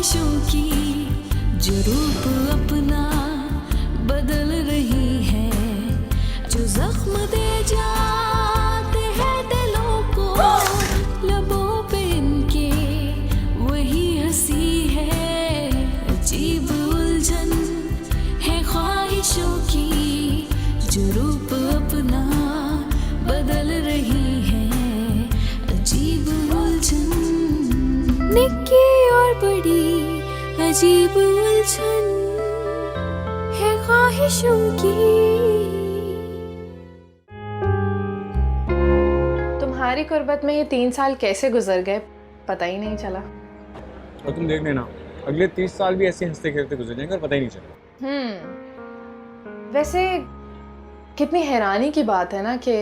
ख्वाहिशों की जो रूप अपना बदल रही है, जो जख्म दे जाते हैं दिलों को, लबों पे इनके वही हंसी है। अजीब उलझन है ख्वाहिशों की जो रूप अपना बदल रही है। अजीब उलझन, निक्की और बड़ी अजीब उलझन है ख्वाहिशों की। तुम्हारी गुर्बत में ये 3 साल कैसे गुजर गए पता ही नहीं चला। और तुम देख लेना अगले 30 साल भी ऐसे हंसते खेलते गुजर जाएंगे और पता ही नहीं चलेगा। वैसे कितनी हैरानी की बात है ना कि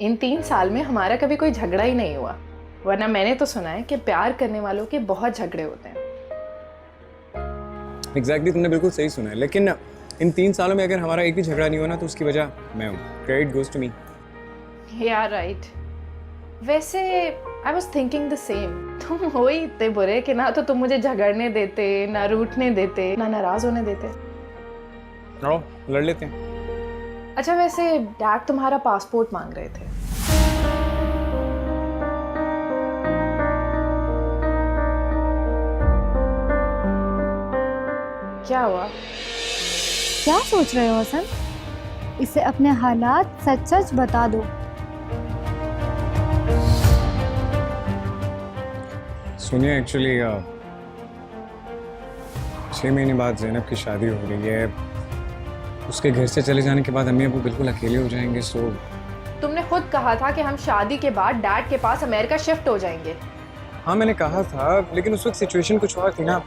इन 3 साल में हमारा कभी कोई झगड़ा ही नहीं हुआ, वरना मैंने तो सुना है कि प्यार करने वालों के बहुत झगड़े होते हैं। एग्जैक्टली तुमने बिल्कुल सही सुना है, लेकिन इन 3 सालों में अगर हमारा एक भी झगड़ा नहीं हुआ ना तो उसकी वजह मैं हूँ। Credit goes to me. यार राइट। वैसे I was thinking the same, तुम हो ही इतने बुरे कि ना तो तुम मुझे झगड़ने देते, ना रूठने देते, ना नाराज होने देते। आओ लड़ लेते हैं। अच्छा वैसे डैड तुम्हारा पासपोर्ट मांग रहे थे। क्या हुआ? क्या सोच रहे हो हसन? इसे अपने हालात सच सच बता दो। सुनिए एक्चुअली 6 महीने बाद ज़ैनब की शादी हो रही है। उसके घर से चले जाने के बाद अम्मी अबू बिल्कुल अकेले हो जाएंगे। सो तुमने खुद कहा था कि हम शादी के बाद डैड के पास अमेरिका शिफ्ट हो जाएंगे। हाँ मैंने कहा था, लेकिन उस वक्त सिचुएशन कुछ और थी ना।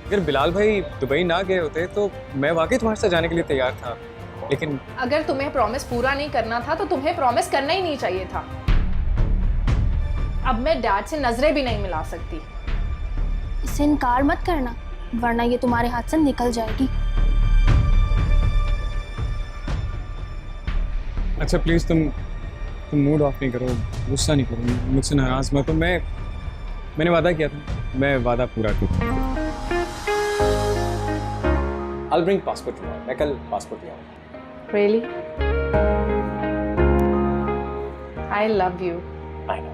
अगर बिलाल भाई दुबई ना गए होते तो मैं वाकई तुम्हारे साथ जाने के लिए तैयार था, लेकिन अगर तुम्हें प्रॉमिस पूरा नहीं करना था तो तुम्हें प्रॉमिस करना ही नहीं चाहिए था। अब मैं डैड से नजरें भी नहीं मिला सकती। इससे इनकार मत करना, वरना ये तुम्हारे हाथ से निकल जाएगी। अच्छा प्लीज तुम मूड ऑफ नहीं करो, गुस्सा नहीं करो, मुझसे नाराज मत हो। मैंने वादा किया था, मैं वादा पूरा करूँ। I'll bring passport tomorrow. मैं कल पासपोर्ट ले आऊँगा। Really? I love you. I know.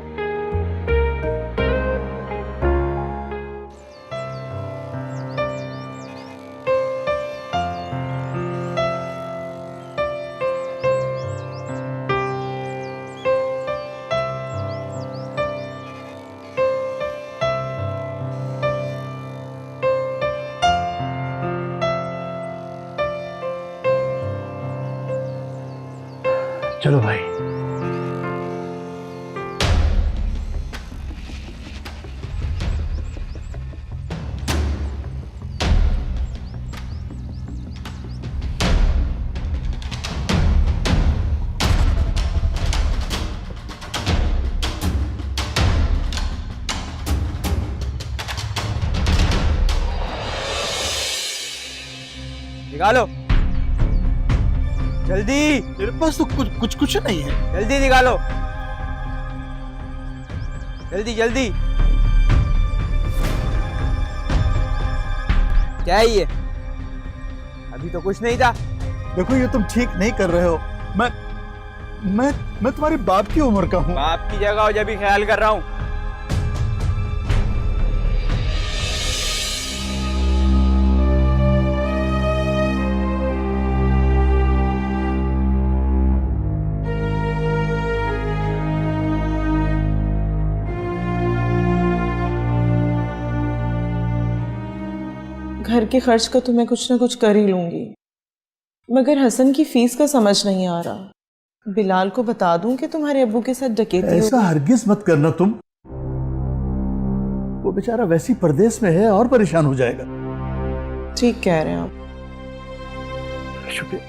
चलो भाई। निकालो जल्दी। मेरे पास तो कुछ नहीं है। जल्दी निकालो, जल्दी जल्दी। क्या है ये? अभी तो कुछ नहीं था। देखो ये तुम ठीक नहीं कर रहे हो। मैं तुम्हारे बाप की उम्र का हूँ। बाप की जगह हो जब भी ख्याल कर रहा हूँ। घर के खर्च का तो मैं कुछ ना कुछ कर ही लूंगी, मगर हसन की फीस का समझ नहीं आ रहा। बिलाल को बता दूं कि तुम्हारे अब्बू के साथ डकैती ऐसा हरगिज मत करना तुम। वो बेचारा वैसी परदेश में है और परेशान हो जाएगा। ठीक कह रहे हैं आप। शुक्रिया।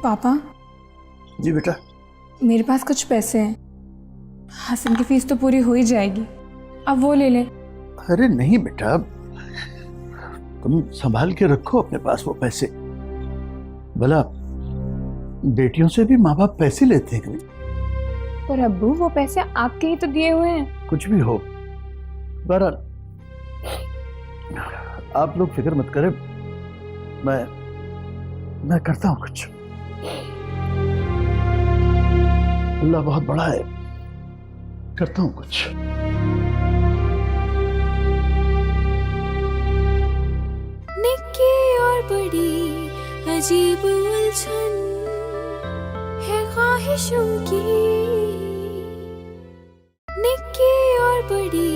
पापा जी बेटा। मेरे पास कुछ पैसे हैं, हसन की फीस तो पूरी हो ही जाएगी, अब वो ले ले। अरे नहीं बेटा, तुम संभाल के रखो अपने पास वो पैसे। भला बेटियों से भी माँ बाप पैसे लेते हैं कभी? पर अब्बू वो पैसे आपके ही तो दिए हुए हैं। कुछ भी हो, बहरहाल आप लोग फिक्र मत करें, मैं करता हूँ कुछ। अल्लाह बहुत बड़ा है, करता हूँ कुछ। निक्की और बड़ी अजीब उलझन है ख्वाहिशों की, निक्की और बड़ी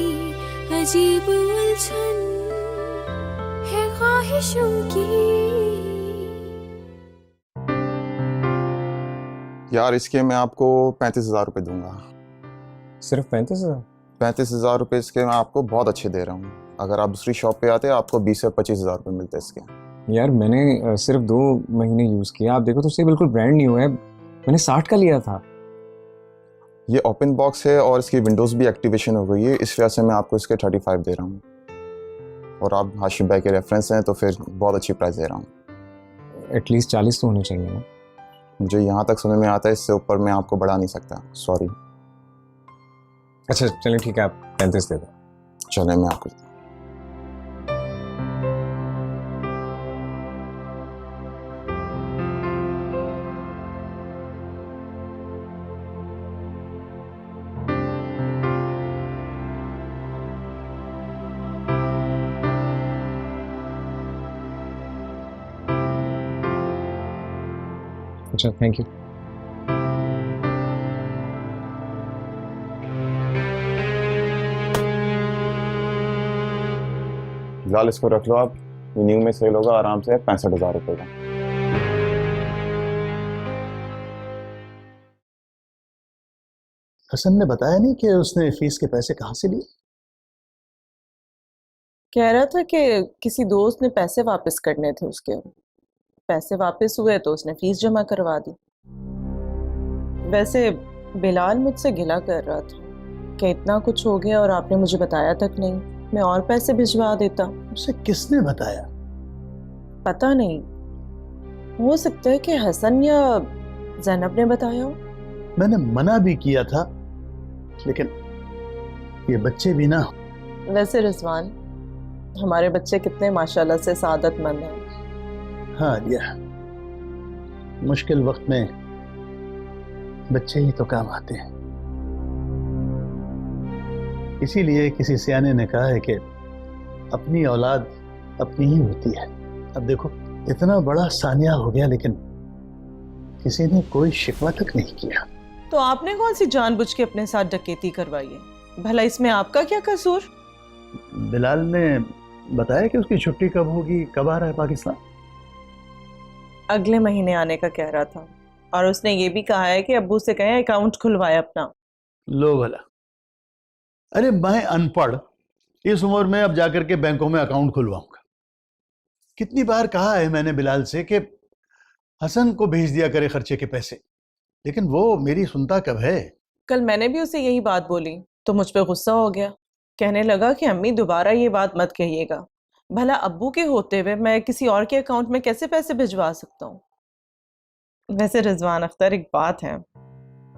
अजीब उलझन है ख्वाहिशों की। यार इसके मैं आपको 35,000 रुपये दूंगा। सिर्फ 35,000? 35,000 रुपये इसके मैं आपको बहुत अच्छे दे रहा हूँ। अगर आप दूसरी शॉप पे आते आपको 20 से 25,000 रुपये मिलते इसके। यार मैंने सिर्फ 2 महीने यूज़ किया, आप देखो तो उससे बिल्कुल ब्रांड न्यू है, मैंने 60 का लिया था। ये ओपन बॉक्स है और इसकी विंडोज़ भी एक्टिवेशन हो गई है, इस वजह से मैं आपको इसके 35 दे रहा हूँ। और आप हाशिम भाई के रेफरेंस हैं तो फिर बहुत अच्छी प्राइस दे रहा हूँ। एटलीस्ट 40 तो होने चाहिए ना। मुझे यहाँ तक समझ में आता है, इससे ऊपर मैं आपको बढ़ा नहीं सकता, सॉरी। अच्छा चलिए ठीक है, आप 35 दे दो। चले मैं आपको अच्छा थैंक यू। फिलहाल इसको रख लो आप, न्यू में सेल होगा आराम से 65,000 रुपये का। हसन ने बताया नहीं कि उसने फीस के पैसे कहाँ से लिए? कह रहा था कि किसी दोस्त ने पैसे वापस करने थे उसके, पैसे वापस हुए तो उसने फीस जमा करवा दी। वैसे बिलाल मुझसे गिला कर रहा था कि इतना कुछ हो गया और आपने मुझे बताया तक नहीं, मैं और पैसे भिजवा देता। उसे किसने बताया? पता नहीं, हो सकता है कि हसन या ज़ैनब ने बताया हो। मैंने मना भी किया था, लेकिन ये बच्चे भी ना। वैसे रिजवान, हमारे बच्चे कितने माशाल्लाह से सादतमंद हैं। हाँ लिया, मुश्किल वक्त में बच्चे ही तो काम आते हैं। इसीलिए किसी सियाने ने कहा है कि अपनी औलाद अपनी ही होती है। अब देखो इतना बड़ा सानिया हो गया, लेकिन किसी ने कोई शिकवा तक नहीं किया। तो आपने कौन सी जानबूझ के अपने साथ डकैती करवाई है? भला इसमें आपका क्या कसूर? बिलाल ने बताया कि उसकी छुट्टी कब होगी, कब आ रहा है पाकिस्तान? अगले महीने आने का कह रहा था, और उसने ये भी कहा है कि अब्बू से कहें अकाउंट खुलवाए अपना। लो भला, अरे मैं अनपढ़ इस उम्र में अब जाकर के बैंकों में अकाउंट खुलवाऊंगा? कितनी बार कहा है मैंने बिलाल से कि हसन को भेज दिया करे खर्चे के पैसे, लेकिन वो मेरी सुनता कब है। कल मैंने भी उसे यही बात बोली तो मुझ पे गुस्सा हो गया, कहने लगा कि अम्मी दोबारा ये बात मत कहिएगा। भला अब्बू के होते हुए मैं किसी और के अकाउंट में कैसे पैसे भिजवा सकता हूँ? वैसे रिजवान अख्तर, एक बात है,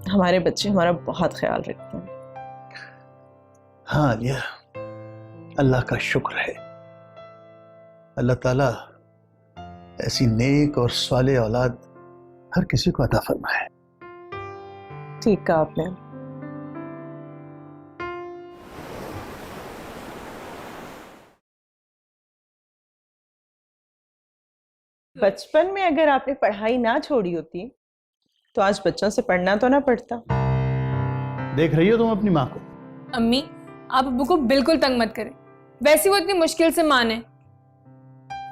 हमारे बच्चे हमारा बहुत ख्याल रखते हैं। हाँ लिया, अल्लाह का शुक्र है। अल्लाह ताला ऐसी नेक और साले औलाद हर किसी को अता फरमाए। ठीक कहा आपने। बचपन में अगर आपने पढ़ाई ना छोड़ी होती तो आज बच्चों से पढ़ना तो ना पड़ता। देख रही हो तुम अपनी माँ को? अम्मी, आप अब्बू को बिल्कुल तंग मत करें, वैसे वो इतनी मुश्किल से माने।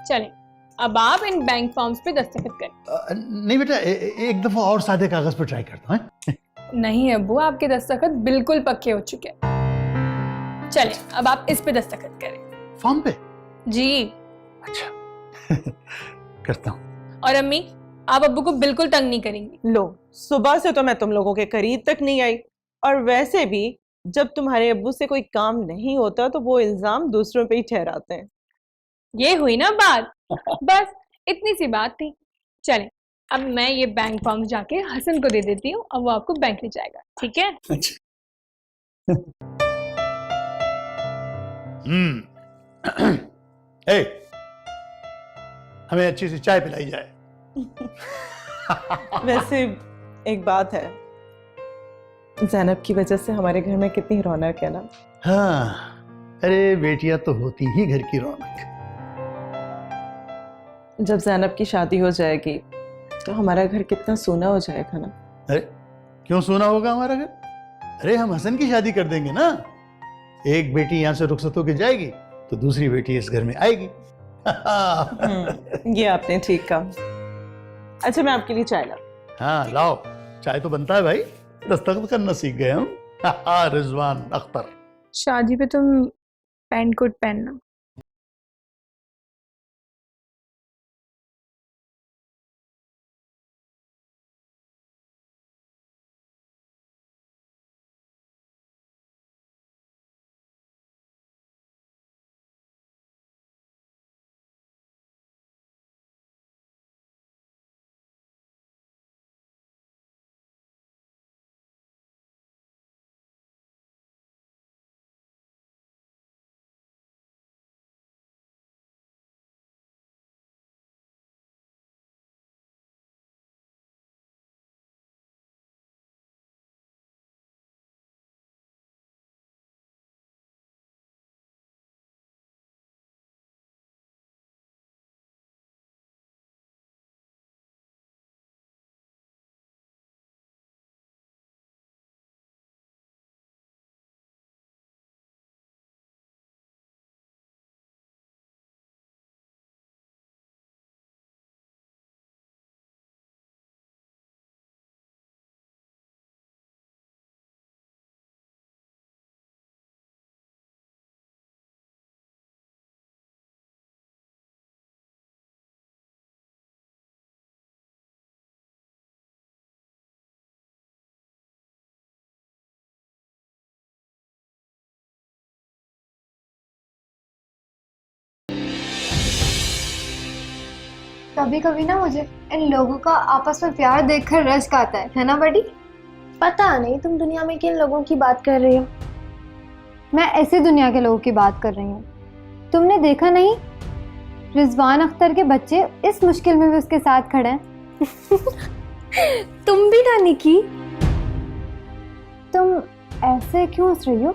चलें, अब आप इन बैंक फॉर्म्स पे दस्तखत करें। नहीं बेटा, एक दफा और सादे कागज पर ट्राई करता हूँ। नहीं अब्बू, आपके दस्तखत बिल्कुल पक्के हो चुके हैं। चलें, अब आप इस पे दस्तखत करें। फॉर्म पे? जी। अच्छा करता हूँ। और अम्मी, आप अब्बू को बिल्कुल तंग नहीं करेंगी। लो, सुबह से तो मैं तुम लोगों के करीब तक नहीं आई, और वैसे भी जब तुम्हारे अब्बू से कोई काम नहीं होता तो वो इल्जाम दूसरों पे ही ठहराते हैं। ये हुई ना बात, बस इतनी सी बात थी। चलें, अब मैं ये बैंक फॉर्म जाके हसन को दे देती हूँ और वो आपको बैंक ले जाएगा, ठीक है? ए, हमें अच्छी सी चाय पिलाई जाए। वैसे एक बात है, ज़ैनब की वजह से हमारे घर में कितनी रौनक है ना। हाँ, अरे बेटियां तो होती ही घर की रौनक। जब ज़ैनब की शादी हो जाएगी तो हमारा घर कितना सोना हो जाएगा ना। अरे क्यों सोना होगा हमारा घर? अरे हम हसन की शादी कर देंगे ना। एक बेटी यहाँ से रुखसत होके जाएगी तो दूसरी बेटी इस घर में आएगी। ये आपने ठीक कहा। अच्छा मैं आपके लिए चाय ला। हाँ लाओ, चाय तो बनता है भाई, दस्तखत करना सीख गए हम। रिजवान अख्तर। शादी पे तुम पैंट कोट पहनना। कभी कभी ना मुझे इन लोगों का आपस में प्यार देखकर रश्क आता है ना बड़ी? पता नहीं तुम दुनिया में किन लोगों की बात कर रही हो। मैं ऐसी दुनिया के लोगों की बात कर रही हूँ। तुमने देखा नहीं, रिजवान अख्तर के बच्चे इस मुश्किल में भी उसके साथ खड़े हैं। तुम भी ना निकी। तुम ऐसे क्यों हंस रही हो?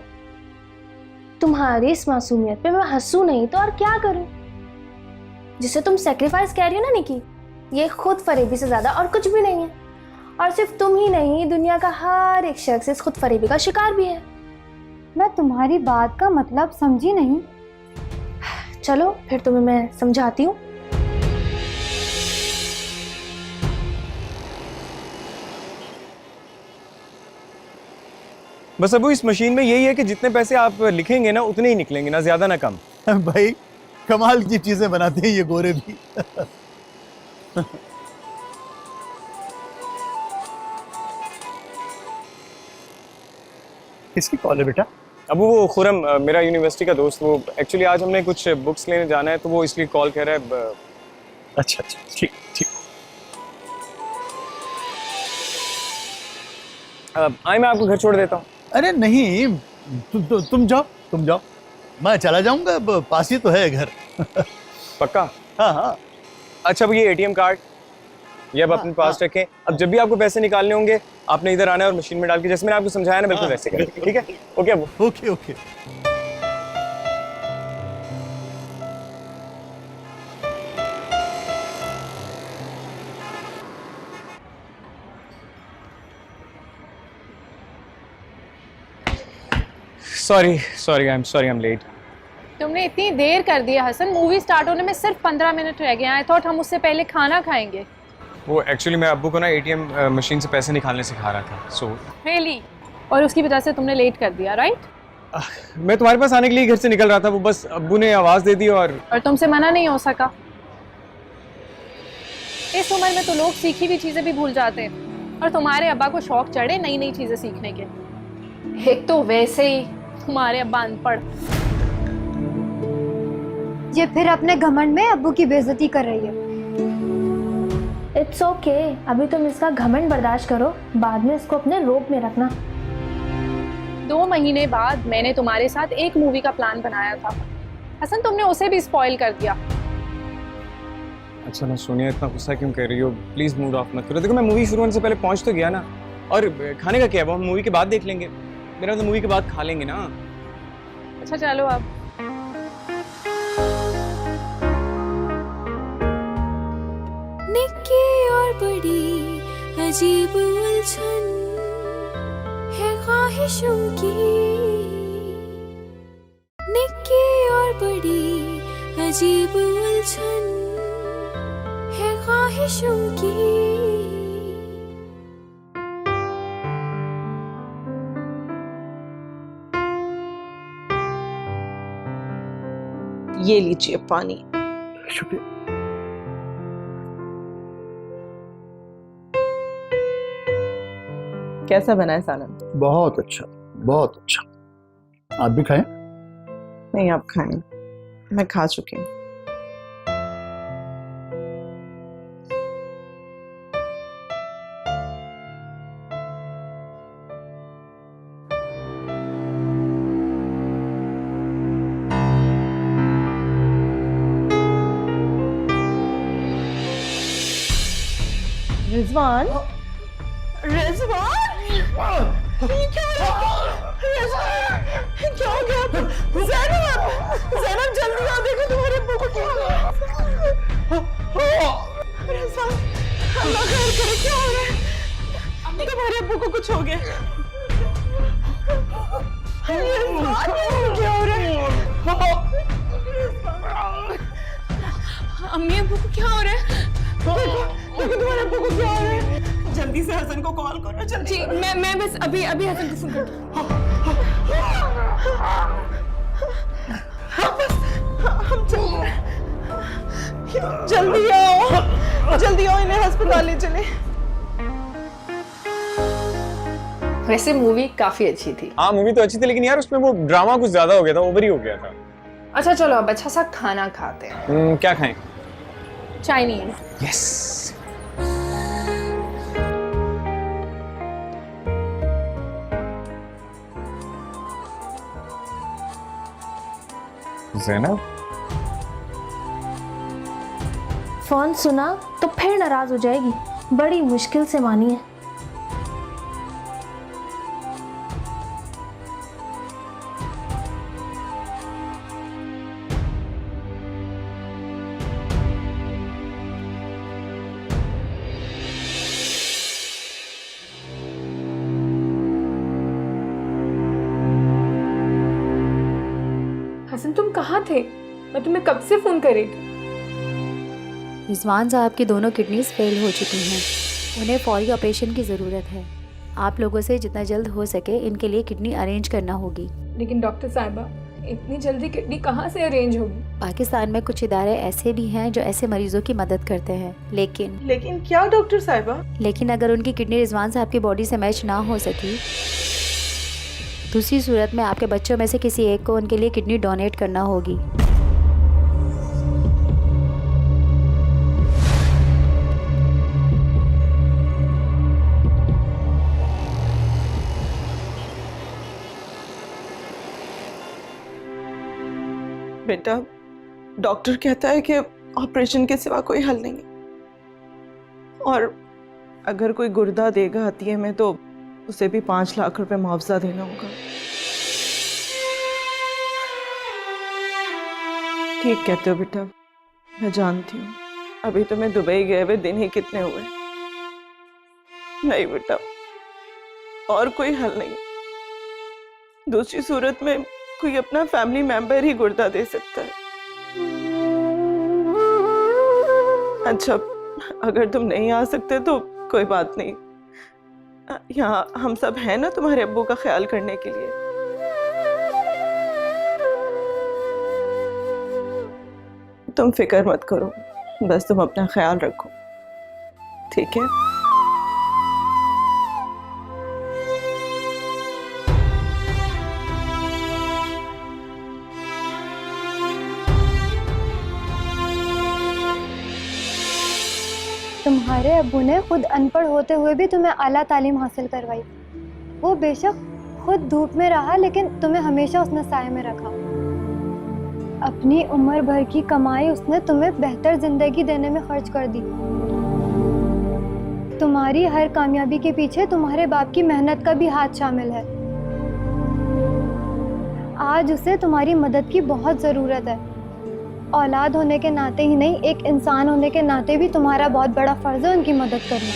तुम्हारी इस मासूमियत पे मैं हंसू नहीं तो और क्या करूं? जिसे तुम सेक्रीफाइस कह रही हो ना निकी, ये खुद फरेबी से ज्यादा और कुछ भी नहीं है। और सिर्फ तुम ही नहीं, दुनिया का हर एक शख्स इस खुद फरेबी का शिकार भी है। मैं तुम्हारी बात का मतलब समझी नहीं। चलो फिर तुम्हें मैं समझाती हूँ। बस अबू इस मशीन में यही है कि जितने पैसे आप लिखेंगे ना उतने ही निकलेंगे, ना ज्यादा ना कम। भाई कमाल की चीजें बनाते हैं ये गोरे भी। किसकी कॉल है बेटा? अबू वो खुरम, मेरा यूनिवर्सिटी का दोस्त, वो एक्चुअली आज हमने कुछ बुक्स लेने जाना है तो वो इसलिए कॉल कर रहा है। अच्छा अच्छा, ठीक ठीक। आए मैं आपको घर छोड़ देता हूँ। अरे नहीं, तुम जाओ, मैं चला जाऊंगा, अब पास ही तो है घर। पक्का? हाँ हाँ। अच्छा, अब ये एटीएम कार्ड ये अब अपने पास रखें। अब जब भी आपको पैसे निकालने होंगे आपने इधर आना है और मशीन में डाल के, जैसे मैंने आपको समझाया ना, बिल्कुल वैसे करें, ठीक है? Okay Abu. Okay okay. Sorry I am late. तुमने इतनी देर कर दी है हसन, मूवी स्टार्ट होने में सिर्फ 15 मिनट रह गए। आई थॉट हम उससे पहले खाना खाएंगे। वो एक्चुअली मैं अब्बू को ना एटीएम मशीन से पैसे निकालने सिखा रहा था, सो रियली? और उसकी वजह से तुमने लेट कर दिया, राइट? मैं तुम्हारे पास आने के लिए घर से निकल रहा था, वो बस अब्बू ने आवाज दे दी और तुमसे मना नहीं हो सका। इस उम्र में तो लोग सीखी हुई चीजें भी भूल जाते हैं, और तुम्हारे अब्बा को शौक चढ़े नई नई चीजें सीखने के। एक तो वैसे ही तुम्हारे अब्बा अनपढ़। ये फिर अपने घमंड में अब्बू की बेइज्जती कर रही है। इट्स ओके, अभी तुम इसका घमंड बर्दाश्त करो, बाद में इसको अपने रोब में रखना। 2 महीने बाद मैंने तुम्हारे साथ एक मूवी का प्लान बनाया था हसन, तुमने उसे भी स्पॉइल कर दिया। अच्छा ना सोनिया, इतना गुस्सा क्यों कर रही हो? प्लीज मूड ऑफ मत करो। देखो मैं मूवी शुरू होने से पहले पहुंच तो गया ना, और खाने का क्या है, वो हम मूवी के बाद देख लेंगे। मेरा तो मूवी के बाद खा लेंगे ना। अच्छा चलो अब। निक्की और बड़ी अजीब उलझन है ख्वाहिशों की, निक्की और बड़ी अजीब उलझन है ख्वाहिशों की। ये लीजिए पानी। शुक्रिया। कैसा बना है सालन? बहुत अच्छा, बहुत अच्छा। आप भी खाएं? नहीं आप खाएं, मैं खा चुकी हूँ। रिजवान, रिजवान, ये क्या हो गया? रिजवान, क्या हो गया? ज़ैनब, ज़ैनब जल्दी आओ, देखो तुम्हारे अब्बू को क्या हो गया। रिजवान, अल्लाह खैर करे, क्या हो रहा है? तुम्हारे अब्बू को कुछ हो गया। रिजवान, क्या हो रहा है? अम्मी अब्बू को क्या हो रहा है? देखो तुम्हारे अब्बू को क्या हो रहा है? जल्दी से हसन को कॉल करो, जल्दी। जी मैं बस अभी हसन को फोन करती हूँ। हम चल रहे हैं। जल्दी आओ, इन्हें अस्पताल ले चले। वैसे मूवी काफी अच्छी थी। हाँ मूवी तो अच्छी थी, लेकिन यार उसमें वो ड्रामा कुछ ज्यादा हो गया था, ओवर ही हो गया था। अच्छा चलो अब अच्छा सा खाना खाते हैं। क्या खाएं? चाइनीज। यस। ज़ैनब, फोन सुना तो फिर नाराज हो जाएगी, बड़ी मुश्किल से मानी है। हसन तुम कहाँ थे? मैं तुम्हें कब से फोन कर रही थी। रिजवान साहब की दोनों किडनीज फेल हो चुकी हैं, उन्हें फौरी ऑपरेशन की ज़रूरत है। आप लोगों से जितना जल्द हो सके इनके लिए किडनी अरेंज करना होगी। लेकिन डॉक्टर साहिबा, इतनी जल्दी किडनी कहाँ से अरेंज होगी? पाकिस्तान में कुछ इदारे ऐसे भी हैं जो ऐसे मरीजों की मदद करते हैं, लेकिन क्या डॉक्टर साहिबा? लेकिन अगर उनकी किडनी रिजवान साहब की बॉडी से मैच ना हो सकी, दूसरी सूरत में आपके बच्चों में से किसी एक को उनके लिए किडनी डोनेट करना होगी। बेटा, डॉक्टर कहता है कि ऑपरेशन के सिवा कोई हल नहीं है, और अगर कोई गुर्दा देगा हथिये में तो उसे भी 5 लाख रुपए मुआवजा देना होगा। ठीक कहते हो बेटा, मैं जानती हूँ। अभी तुम्हें दुबई गए हुए दिन ही कितने हुए। नहीं बेटा, और कोई हल नहीं। दूसरी सूरत में कोई अपना फैमिली मेंबर ही गुर्दा दे सकता है। अच्छा, अगर तुम नहीं आ सकते तो कोई बात नहीं, यहाँ हम सब हैं ना तुम्हारे अब्बू का ख्याल करने के लिए। तुम फिक्र मत करो, बस तुम अपना ख्याल रखो, ठीक है? तुम्हारे अब्बू ने खुद अनपढ़ होते हुए भी तुम्हें आला तालीम हासिल करवाई। वो बेशक खुद धूप में रहा, लेकिन तुम्हें हमेशा उसने साए में रखा। अपनी उम्र भर की कमाई उसने तुम्हें बेहतर जिंदगी देने में खर्च कर दी। तुम्हारी हर कामयाबी के पीछे तुम्हारे बाप की मेहनत का भी हाथ शामिल है। आज उसे तुम्हारी मदद की बहुत ज़रूरत है। औलाद होने के नाते ही नहीं, एक इंसान होने के नाते भी तुम्हारा बहुत बड़ा फ़र्ज़ है उनकी मदद करना।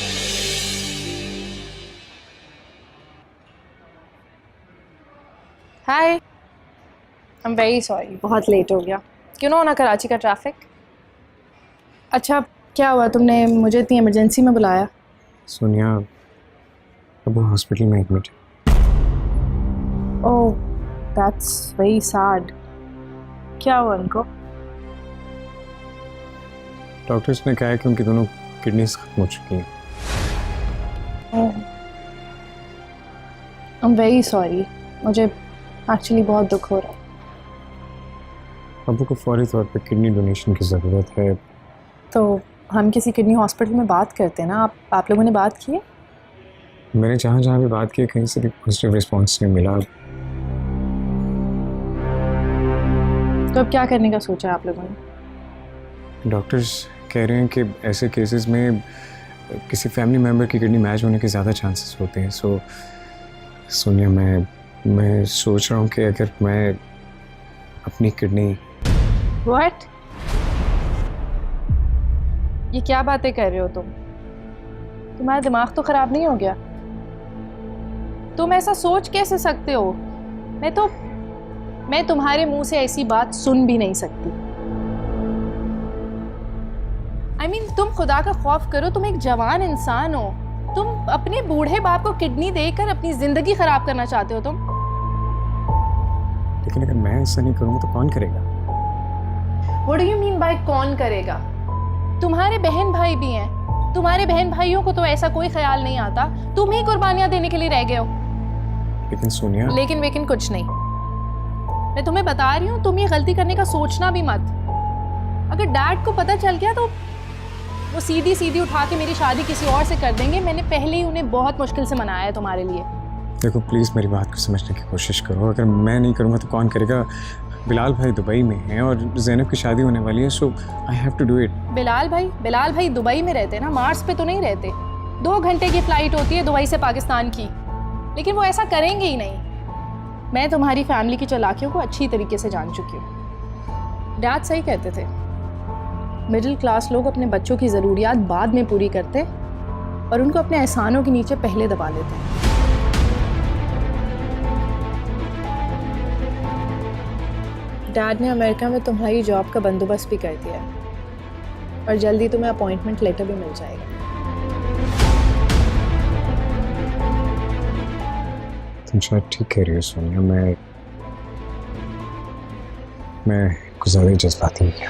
हाय, आई एम वेरी सॉरी, बहुत लेट हो गया। क्यों ना कराची का ट्रैफिक। अच्छा, क्या हुआ? तुमने मुझे इतनी इमरजेंसी में बुलाया? सोनिया, अब वो हॉस्पिटल में एडमिट है। ओह, दैट्स वेरी सैड। क्या हुआ उनको? डॉक्टर्स ने कहा है कि उनकी दोनों किडनीज खत्म हो चुकी हैं। आई एम वेरी सॉरी, मुझे एक्चुअली बहुत दुख हो रहा है। अब्बू को फौरी तौर पे किडनी डोनेशन की ज़रूरत है। तो हम किसी किडनी हॉस्पिटल में बात करते हैं ना। आप लोगों ने बात की है? मैंने जहाँ जहाँ भी बात की, कहीं से भी पॉजिटिव रिस्पॉन्स नहीं मिला। तो अब क्या करने का सोचा है आप लोगों ने? डॉक्टर्स कह रहे हैं कि ऐसे केसेस में किसी फैमिली मेम्बर की किडनी मैच होने के ज़्यादा चांसेस होते हैं। सो सोनिया, मैं सोच रहा हूँ कि अगर मैं अपनी किडनी। व्हाट? ये क्या बातें कर रहे हो तुम? तुम्हारा दिमाग तो खराब नहीं हो गया? तुम ऐसा सोच कैसे सकते हो? मैं तुम्हारे मुंह से ऐसी बात सुन भी नहीं सकती। I mean, तुम खुदा का खौफ करो, तुम एक जवान इंसान हो। तुम अपने बूढ़े बाप को किडनी देकर अपनी जिंदगी खराब करना चाहते हो तुम? लेकिन अगर मैं ऐसा नहीं करूँगा तो कौन करेगा? What do you mean by कौन करेगा? तुम्हारे बहन भाई भी हैं। तुम्हारे बहन भाइयों को तो ऐसा कोई ख्याल नहीं आता। तुम ही कुर्बानियां देने के लिए रह गए हो। लेकिन सोनिया, लेकिन कुछ नहीं। मैं तुम्हें बता रही हूँ, तुम ये गलती करने का सोचना भी मत। अगर डैड को पता चल गया तो वो सीधी उठा के मेरी शादी किसी और से कर देंगे। मैंने पहले ही उन्हें बहुत मुश्किल से मनाया है तुम्हारे लिए। देखो प्लीज़ मेरी बात को समझने की कोशिश करो। अगर मैं नहीं करूँगा तो कौन करेगा? बिलाल भाई दुबई में हैं और ज़ैनब की शादी होने वाली है। So I have to do it. Bilal भाई दुबई में रहते ना, मार्स पे तो नहीं रहते। 2 घंटे की फ़्लाइट होती है दुबई से पाकिस्तान की, लेकिन वो ऐसा करेंगे ही नहीं। मैं तुम्हारी फैमिली की चालाकियों को अच्छी तरीके से जान चुकी हूँ। डैड सही कहते थे, मिडिल क्लास लोग अपने बच्चों की ज़रूरियात बाद में पूरी करते और उनको अपने एहसानों के नीचे पहले दबा लेते हैं। डैड ने अमेरिका में तुम्हारी जॉब का बंदोबस्त भी कर दिया है और जल्दी तुम्हें अपॉइंटमेंट लेटर भी मिल जाएगा। तुम शायद ठीक कह रही हो सोनिया। मैं कुछ ज़्यादा जज्बाती हो गया।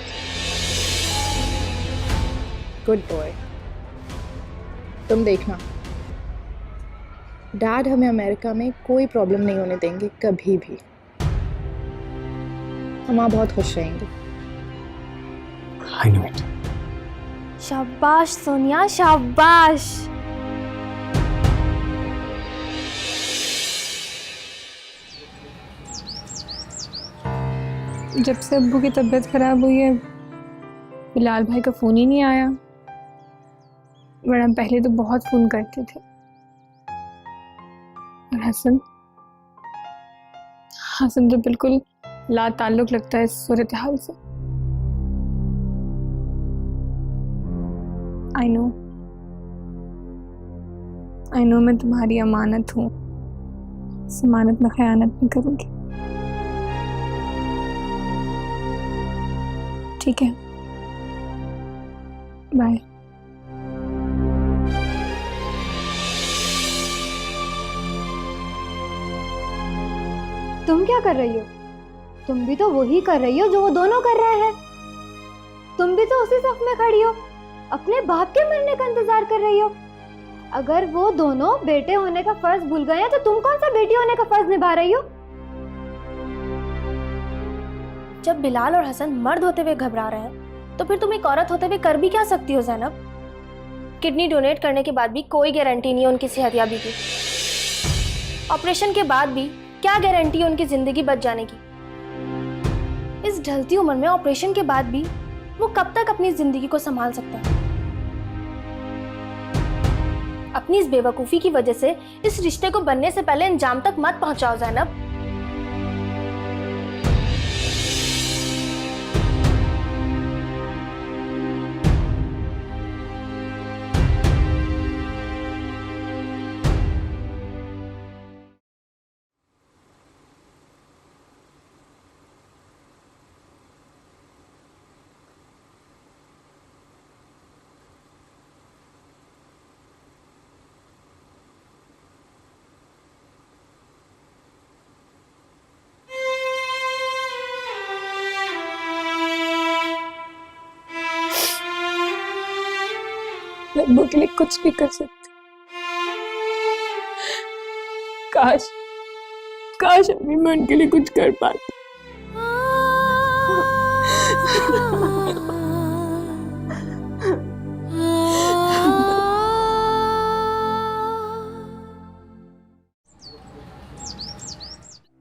Good boy. तुम देखना, डैड हमें अमेरिका में कोई प्रॉब्लम नहीं होने देंगे कभी भी। हम वहाँ बहुत खुश रहेंगे। I know it. शाबाश सोनिया, शाबाश। जब से अब्बू की तबीयत खराब हुई है, बिलाल भाई का फ़ोन ही नहीं आया, वरना पहले तो बहुत फ़ोन करते थे। और हसन तो बिल्कुल ला ताल्लुक लगता है इस सूरत हाल से। आई नो मैं तुम्हारी अमानत हूँ। इस अमानत में खयानत नहीं करूँगी। ठीक है, बाय। तुम क्या कर रही हो? तुम भी तो वही कर रही हो जो वो दोनों कर रहे हैं। तुम भी तो उसी सफ में खड़ी हो, अपने बाप के मरने का इंतजार कर रही हो। अगर वो दोनों बेटे होने का फर्ज भूल गए हैं तो तुम कौन सा बेटी होने का फर्ज निभा रही हो? जब बिलाल और हसन मर्द होते हुए घबरा रहे हैं, तो फिर तुम एक औरत होते हुए कर भी क्या सकती हो ज़ैनब? किडनी डोनेट करने के बाद भी कोई गारंटी नहीं है उनकी सेहतयाबी की। ऑपरेशन के बाद भी क्या गारंटी है उनकी जिंदगी बच जाने की। इस ढलती उम्र में ऑपरेशन के बाद भी वो कब तक अपनी जिंदगी को संभाल सकता है। अपनी इस बेवकूफी की वजह से इस रिश्ते को बनने से पहले अंजाम तक मत पहुंचाओ ज़ैनब। अब्बू के लिए कुछ नहीं कर सकती। काश अभी मैं उनके लिए कुछ कर पाती।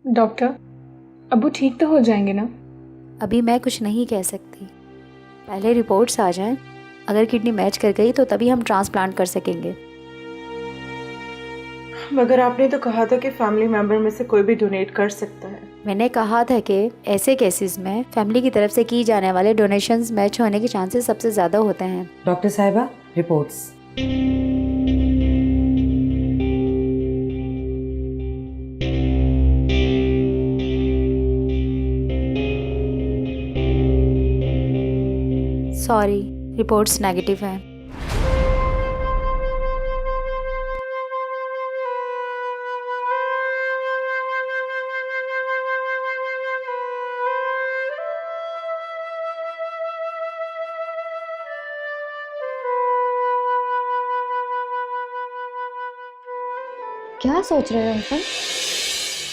डॉक्टर, अब्बू ठीक तो हो जाएंगे ना? अभी मैं कुछ नहीं कह सकती, पहले रिपोर्ट्स आ जाएं। अगर किडनी मैच कर गई तो तभी हम ट्रांसप्लांट कर सकेंगे। मगर आपने तो कहा था कि फैमिली मेंबर में से कोई भी डोनेट कर सकता है। मैंने कहा था कि ऐसे केसेस में फैमिली की तरफ से की जाने वाले डोनेशंस मैच होने के चांसेस सबसे ज़्यादा होते हैं। डॉक्टर साहिबा, रिपोर्ट्स। सॉरी, रिपोर्ट्स नेगेटिव हैं। क्या सोच रहे हो अंकल?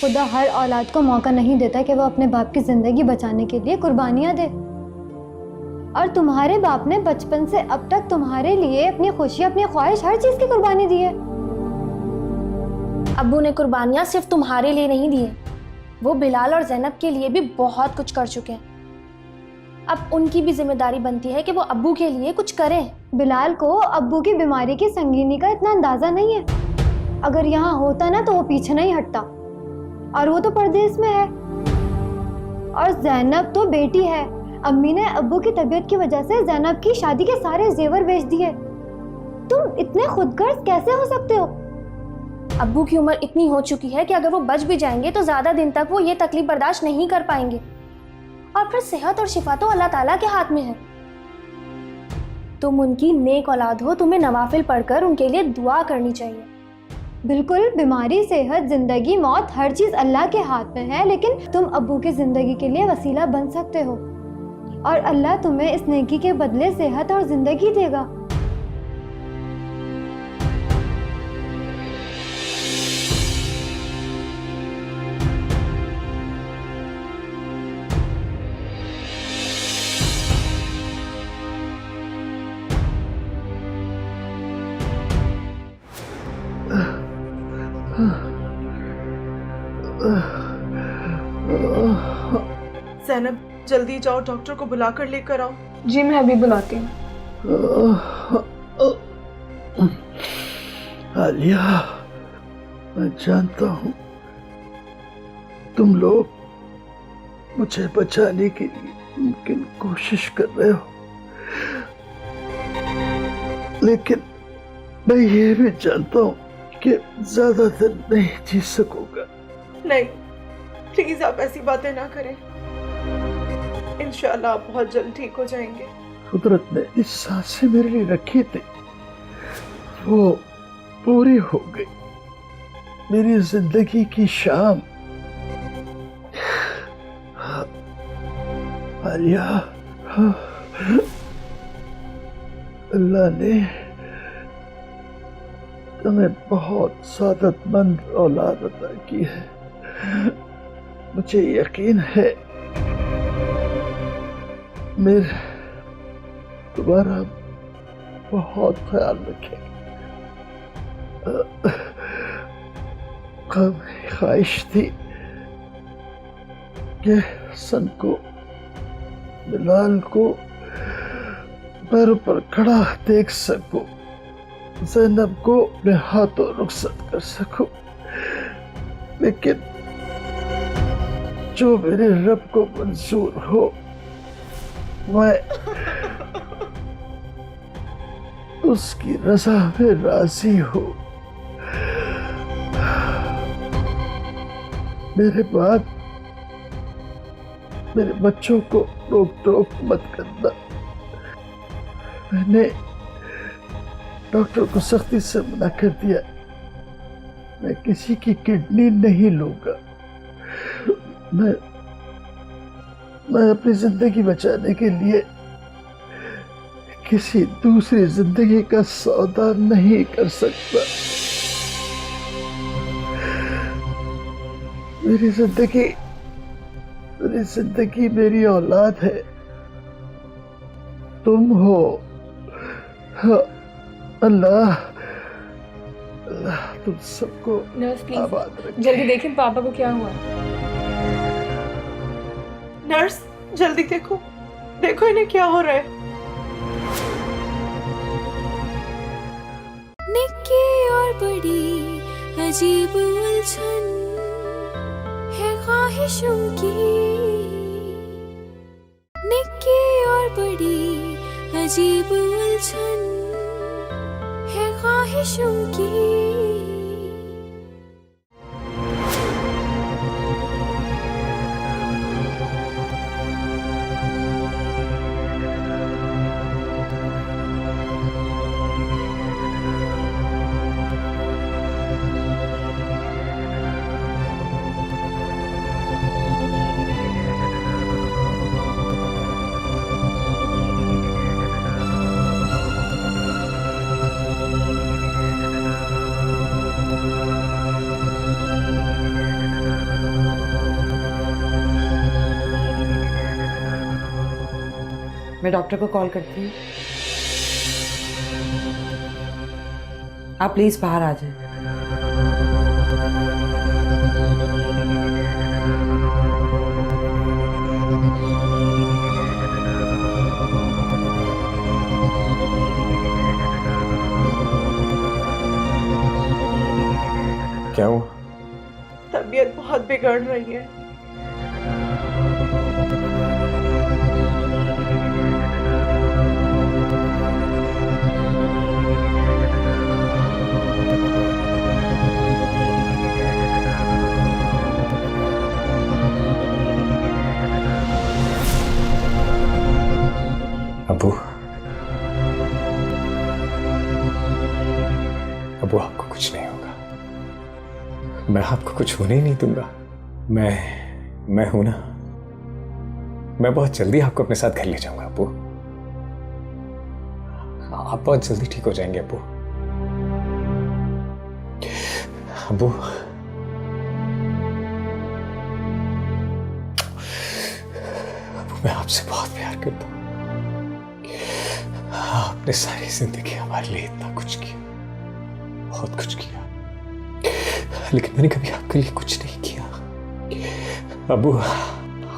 खुदा हर औलाद को मौका नहीं देता कि वो अपने बाप की जिंदगी बचाने के लिए कुर्बानियां दे। और तुम्हारे बाप ने बचपन से अब तक तुम्हारे लिए अपनी खुशी, अपनी ख्वाहिश, हर चीज की कुर्बानी दी है। अब्बू ने कुर्बानियां सिर्फ तुम्हारे लिए नहीं दी है, वो बिलाल और ज़ैनब के लिए भी बहुत कुछ कर चुके हैं। अब उनकी भी जिम्मेदारी बनती है कि वो अब्बू के लिए कुछ करें। बिलाल को अब्बू की बीमारी की संगीनी का इतना अंदाजा नहीं है। अगर यहाँ होता ना तो वो पीछे नहीं हटता, और वो तो परदेश में है। और ज़ैनब तो बेटी है। अम्मी ने अब्बू की तबीयत की वजह से ज़ैनब की शादी के सारे जेवर बेच दिए। तुम इतने खुदगर्ज कैसे हो सकते हो? अब्बू की उम्र इतनी हो चुकी है कि अगर वो बच भी जाएंगे तो ज्यादा दिन तक वो ये तकलीफ बर्दाश्त नहीं कर पाएंगे। और फिर सेहत और शिफा तो अल्लाह ताला के हाथ में है। तुम उनकी नेक औलाद हो, तुम्हें नवाफिल पढ़कर उनके लिए दुआ करनी चाहिए। बिल्कुल, बीमारी, सेहत, जिंदगी, मौत, हर चीज अल्लाह के हाथ में है। लेकिन तुम अब्बू की जिंदगी के लिए वसीला बन सकते हो, और अल्लाह तुम्हें इस नेकी के बदले सेहत और जिंदगी देगा। ज़ैनब, जल्दी जाओ, डॉक्टर को बुलाकर लेकर आओ। जी मैं अभी बुलाती हूँ। आलिया, मैं जानता हूँ तुम लोग मुझे बचाने की मुमकिन कोशिश कर रहे हो, लेकिन मैं ये भी जानता हूँ कि ज्यादा दिन नहीं जी सकूंगा। नहीं, प्लीज आप ऐसी बातें ना करें। इंशाल्लाह आप बहुत जल्द ठीक हो जाएंगे। कुदरत ने इस सांसें मेरे लिए रखी थी, वो पूरी हो गई। मेरी जिंदगी की शाम। आलिया, अल्लाह ने तुम्हें बहुत सादतमंद औलाद अता की है। मुझे यकीन है मेरे दोबारा बहुत ख्याल रखेंगे। ख्वाहिश थी कि हसन को, बिलाल को पैरों पर खड़ा देख सकूं, ज़ैनब को अपने हाथों रुखसत कर सकूं, लेकिन जो मेरे रब को मंजूर हो मैं उसकी रज़ा में राजी हूं। मेरे बाद मेरे बच्चों को रोक टोक मत करना। मैंने डॉक्टर को सख्ती से मना कर दिया, मैं किसी की किडनी नहीं लूंगा। मैं अपनी जिंदगी बचाने के लिए किसी दूसरी जिंदगी का सौदा नहीं कर सकता। मेरी जिंदगी मेरी औलाद है, तुम हो। हाँ, अल्लाह तुम सबको नर्स आबाद प्लीज रखे। जल्दी देखें पापा को क्या हुआ। नर्स जल्दी देखो, देखो इन्हें क्या हो रहा है। निक्की और बड़ी अजीब उलझन है ख्वाहिशों की। निक्की और बड़ी अजीब उलझन है ख्वाहिशों की। मैं डॉक्टर को कॉल करती हूँ। आप प्लीज बाहर आ जाएं। क्या हुआ? तबीयत बहुत बिगड़ रही है। अबू, अबू आपको कुछ नहीं होगा, मैं आपको कुछ होने ही नहीं दूंगा। मैं हूं ना, मैं बहुत जल्दी आपको अपने साथ घर ले जाऊंगा अबू। आप बहुत जल्दी ठीक हो जाएंगे अबू। अबू, अबू मैं आपसे बहुत प्यार करता हूं। आपने सारी जिंदगी हमारे लिए इतना कुछ किया, बहुत कुछ किया, लेकिन मैंने कभी आपके लिए कुछ नहीं किया। अबू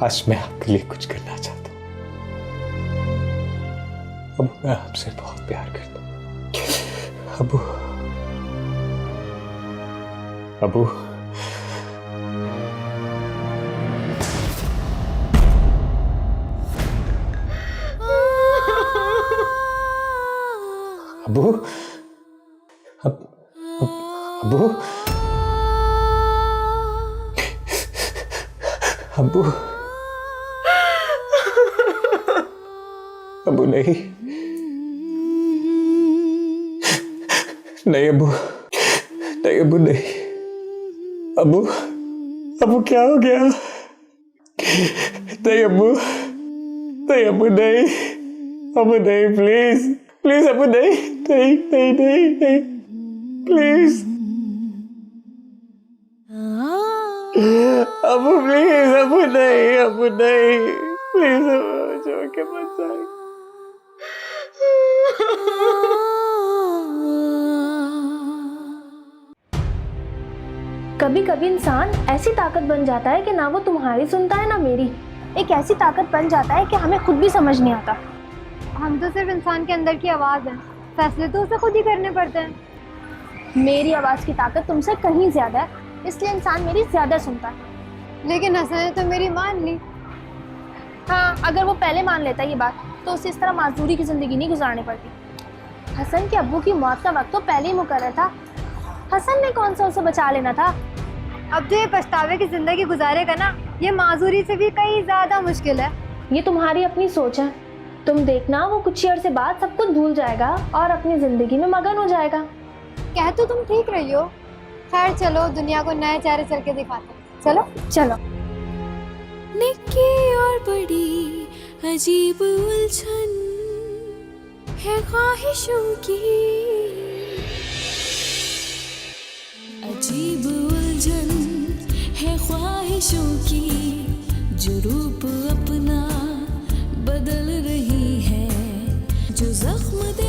आज मैं आपके लिए कुछ करना चाहता हूं। अबू मैं आपसे बहुत प्यार करता हूं। अबू, अबू, अबू, अबू, अबू, अबू नहीं, नहीं अबू, नहीं अबू नहीं, अबू, अबू क्या हो गया? नहीं अबू, नहीं अबू नहीं, अबू नहीं, प्लीज प्लीज अबू नहीं, नहीं नहीं नहीं नहीं, प्लीज अबू, प्लीज अबू नहीं, अबू नहीं, प्लीज अबू छोड़ के मत जाइए। कभी कभी इंसान ऐसी ताकत बन जाता है कि ना वो तुम्हारी सुनता है ना मेरी। एक ऐसी ताकत बन जाता है कि हमें खुद भी समझ नहीं आता। हम तो सिर्फ इंसान के अंदर की आवाज़ है, फैसले तो उसे खुद ही करने पड़ते हैं। मेरी आवाज़ की ताकत तुमसे कहीं ज़्यादा है, इसलिए इंसान मेरी ज़्यादा सुनता है। लेकिन हसन ने तो मेरी मान ली। हाँ, अगर वो पहले मान लेता ये बात तो उसे इस तरह माजदूरी की ज़िंदगी नहीं गुजारनी पड़ती। हसन के अब्बू की मौत का वक्त तो पहले ही मुकर्रर था। हसन ने कौन सा उसे बचा लेना था। अब जो ये पछतावे की ज़िंदगी गुजारेगा ना, ये माजूरी से भी कहीं ज़्यादा मुश्किल है। ये तुम्हारी अपनी सोच है। तुम देखना वो कुछ अर्से बाद सब कुछ भूल जाएगा और अपनी ज़िंदगी में मगन हो जाएगा। कह तो तुम ठीक रही हो। खैर चलो, दुनिया को नए चेहरे चल के दिखाते हैं। चलो चलो। निक्की और बड़ी अजीब उलझन है ख्वाहिशों की, अजीब उलझन है ख्वाहिशों की, जो रूप अपना बदल रही है, जो जख्म दे